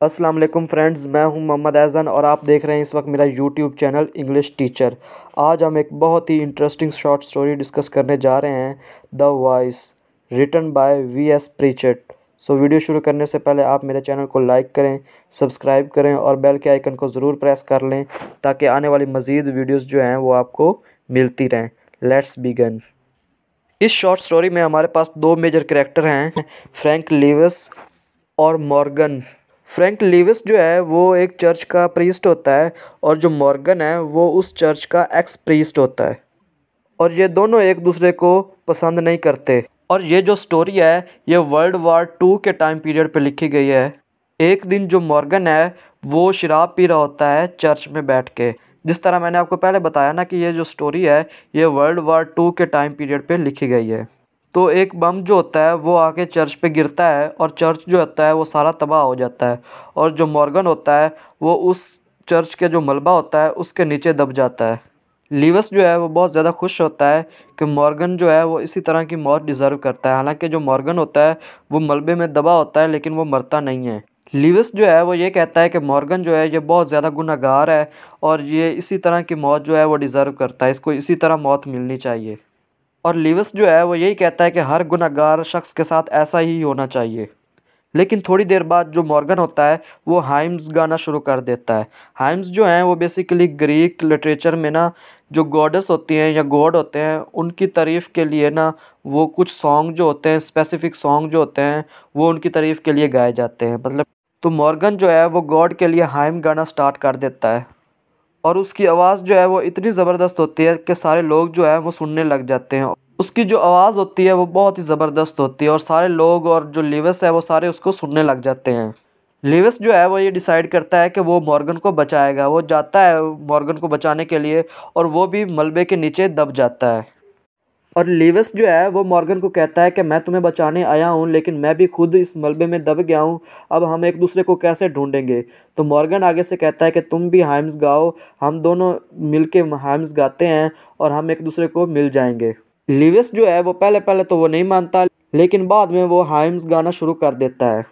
अस्सलाम वालेकुम फ्रेंड्स, मैं हूं मोहम्मद ऐज़न और आप देख रहे हैं इस वक्त मेरा यूट्यूब चैनल इंग्लिश टीचर। आज हम एक बहुत ही इंटरेस्टिंग शॉर्ट स्टोरी डिस्कस करने जा रहे हैं, the voice, written by V S. Pritchett. So video शुरू करने से पहले आप मेरे चैनल को लाइक करें, सब्सक्राइब करें और बेल के आइकन को ज़रूर प्रेस कर लें ताकि आने वाली मज़ीद वीडियोज़ जो हैं वो आपको मिलती रहें। Let's begin. इस शॉर्ट स्टोरी में हमारे पास दो मेजर कैरेक्टर हैं, फ्रैंक लीविस और मॉर्गन। फ्रैंक लीविस जो है वो एक चर्च का प्रीस्ट होता है और जो मॉर्गन है वो उस चर्च का एक्स प्रीस्ट होता है और ये दोनों एक दूसरे को पसंद नहीं करते। और ये जो स्टोरी है ये वर्ल्ड वार 2 के टाइम पीरियड पे लिखी गई है। एक दिन जो मॉर्गन है वो शराब पी रहा होता है चर्च में बैठ के। जिस तरह मैंने आपको पहले बताया ना कि ये जो स्टोरी है ये वर्ल्ड वार 2 के टाइम पीरियड पे लिखी गई है। तो एक बम जो होता है वो आके चर्च पे गिरता है और चर्च जो होता है वो सारा तबाह हो जाता है और जो मॉर्गन होता है वो उस चर्च के जो मलबा होता है उसके नीचे दब जाता है। लीविस जो है वो बहुत ज़्यादा खुश होता है कि मॉर्गन जो है वो इसी तरह की मौत डिज़र्व करता है। हालांकि जो मॉर्गन होता है वो मलबे में दबा होता है लेकिन वो मरता नहीं है। लीविस जो है वो ये कहता है कि मॉर्गन जो है ये बहुत ज़्यादा गुनहगार है और ये इसी तरह की मौत जो है वो डिज़र्व करता है, इसको इसी तरह मौत मिलनी चाहिए। और लीविस जो है वो यही कहता है कि हर गुनहगार शख्स के साथ ऐसा ही होना चाहिए। लेकिन थोड़ी देर बाद जो मॉर्गन होता है वो हाइम्स गाना शुरू कर देता है। हाइम्स जो हैं वो बेसिकली ग्रीक लिटरेचर में ना जो गॉडेस होती हैं या गॉड होते हैं उनकी तारीफ़ के लिए ना वो कुछ सॉन्ग जो होते हैं, स्पेसिफिक सॉन्ग जो होते हैं वो उनकी तारीफ़ के लिए गाए जाते हैं। मतलब तो मॉर्गन जो है वो गॉड के लिए हाइम गाना स्टार्ट कर देता है और उसकी आवाज़ जो है वो इतनी ज़बरदस्त होती है कि सारे लोग जो है वो सुनने लग जाते हैं। उसकी जो आवाज़ होती है वो बहुत ही ज़बरदस्त होती है और सारे लोग और जो लीविस है वो सारे उसको सुनने लग जाते हैं। लीविस जो है वो ये डिसाइड करता है कि वो मॉर्गन को बचाएगा। वो जाता है मॉर्गन को बचाने के लिए और वो भी मलबे के नीचे दब जाता है। और लीविस जो है वो मॉर्गन को कहता है कि मैं तुम्हें बचाने आया हूँ लेकिन मैं भी खुद इस मलबे में दब गया हूँ, अब हम एक दूसरे को कैसे ढूंढेंगे। तो मॉर्गन आगे से कहता है कि तुम भी हाइम्स गाओ, हम दोनों मिलके हाइम्स गाते हैं और हम एक दूसरे को मिल जाएंगे। लीविस जो है वो पहले पहले तो वो नहीं मानता लेकिन बाद में वो हाइम्स गाना शुरू कर देता है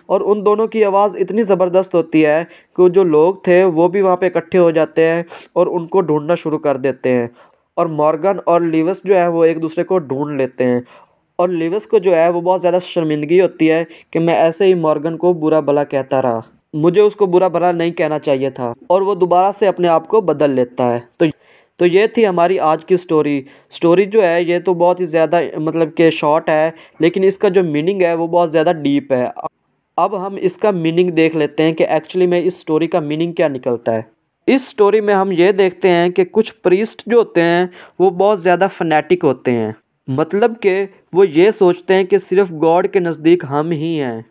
और उन दोनों की आवाज़ इतनी ज़बरदस्त होती है कि जो लोग थे वो भी वहाँ पे इकट्ठे हो जाते हैं और उनको ढूंढना शुरू कर देते हैं। और मॉर्गन और लीविस जो है वो एक दूसरे को ढूंढ लेते हैं और लीविस को जो है वो बहुत ज़्यादा शर्मिंदगी होती है कि मैं ऐसे ही मॉर्गन को बुरा भला कहता रहा, मुझे उसको बुरा भला नहीं कहना चाहिए था, और वो दोबारा से अपने आप को बदल लेता है। तो ये थी हमारी आज की स्टोरी जो है ये तो बहुत ही ज़्यादा मतलब कि शॉर्ट है लेकिन इसका जो मीनिंग है वो बहुत ज़्यादा डीप है। अब हम इसका मीनिंग देख लेते हैं कि एक्चुअली में इस स्टोरी का मीनिंग क्या निकलता है। इस स्टोरी में हम ये देखते हैं कि कुछ प्रीस्ट जो होते हैं वो बहुत ज़्यादा फनेटिक होते हैं। मतलब कि वो ये सोचते हैं कि सिर्फ गॉड के नज़दीक हम ही हैं,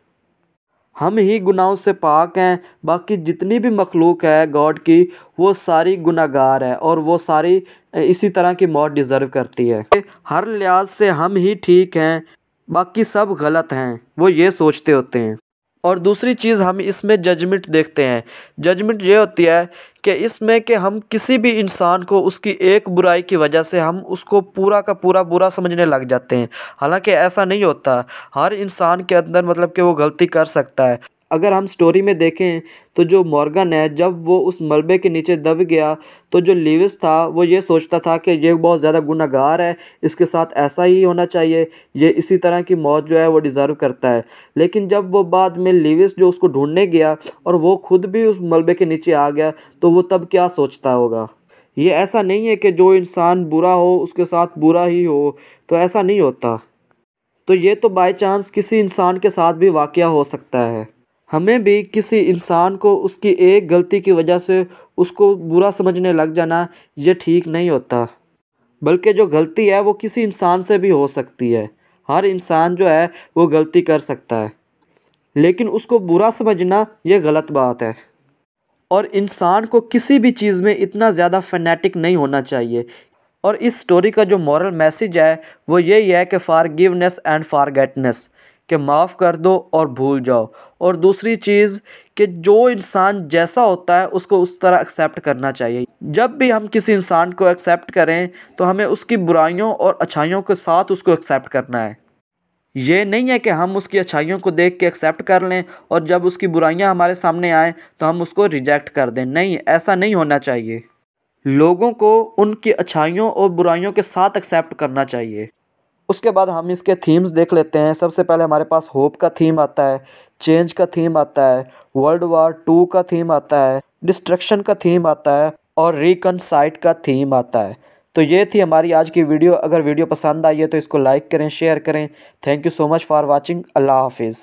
हम ही गुनाहों से पाक हैं, बाकी जितनी भी मखलूक है गॉड की वो सारी गुनाहगार है और वो सारी इसी तरह की मौत डिज़र्व करती है। हर लिहाज से हम ही ठीक हैं, बाकी सब गलत हैं, वो ये सोचते होते हैं। और दूसरी चीज़ हम इसमें जजमेंट देखते हैं। जजमेंट ये होती है कि इसमें कि हम किसी भी इंसान को उसकी एक बुराई की वजह से हम उसको पूरा का पूरा बुरा समझने लग जाते हैं। हालांकि ऐसा नहीं होता, हर इंसान के अंदर मतलब कि वो गलती कर सकता है। अगर हम स्टोरी में देखें तो जो मॉर्गन है जब वो उस मलबे के नीचे दब गया तो जो लीविस था वो ये सोचता था कि ये बहुत ज़्यादा गुनहगार है, इसके साथ ऐसा ही होना चाहिए, ये इसी तरह की मौत जो है वो डिज़र्व करता है। लेकिन जब वो बाद में लीविस जो उसको ढूंढने गया और वो खुद भी उस मलबे के नीचे आ गया तो वो तब क्या सोचता होगा। ये ऐसा नहीं है कि जो इंसान बुरा हो उसके साथ बुरा ही हो, तो ऐसा नहीं होता। तो ये तो बाय चांस किसी इंसान के साथ भी वाक़या हो सकता है। हमें भी किसी इंसान को उसकी एक गलती की वजह से उसको बुरा समझने लग जाना ये ठीक नहीं होता, बल्कि जो गलती है वो किसी इंसान से भी हो सकती है। हर इंसान जो है वो गलती कर सकता है लेकिन उसको बुरा समझना ये गलत बात है। और इंसान को किसी भी चीज़ में इतना ज़्यादा फैनेटिक नहीं होना चाहिए। और इस स्टोरी का जो मॉरल मैसेज है वो यही है कि फॉरगिवनेस एंड फॉरगेटनेस, कि माफ़ कर दो और भूल जाओ। और दूसरी चीज़ कि जो इंसान जैसा होता है उसको उस तरह एक्सेप्ट करना चाहिए। जब भी हम किसी इंसान को एक्सेप्ट करें तो हमें उसकी बुराइयों और अच्छाइयों के साथ उसको एक्सेप्ट करना है। ये नहीं है कि हम उसकी अच्छाइयों को देख के एक्सेप्ट कर लें और जब उसकी बुराइयां हमारे सामने आए तो हम उसको रिजेक्ट कर दें। नहीं, ऐसा नहीं होना चाहिए। लोगों को उनकी अच्छाइयों और बुराइयों के साथ एक्सेप्ट करना चाहिए। उसके बाद हम इसके थीम्स देख लेते हैं। सबसे पहले हमारे पास होप का थीम आता है, चेंज का थीम आता है, वर्ल्ड वॉर 2 का थीम आता है, डिस्ट्रक्शन का थीम आता है और रिकनसाइट का थीम आता है। तो ये थी हमारी आज की वीडियो। अगर वीडियो पसंद आई है तो इसको लाइक करें, शेयर करें। Thank you so much for watching. अल्लाह हाफिज़।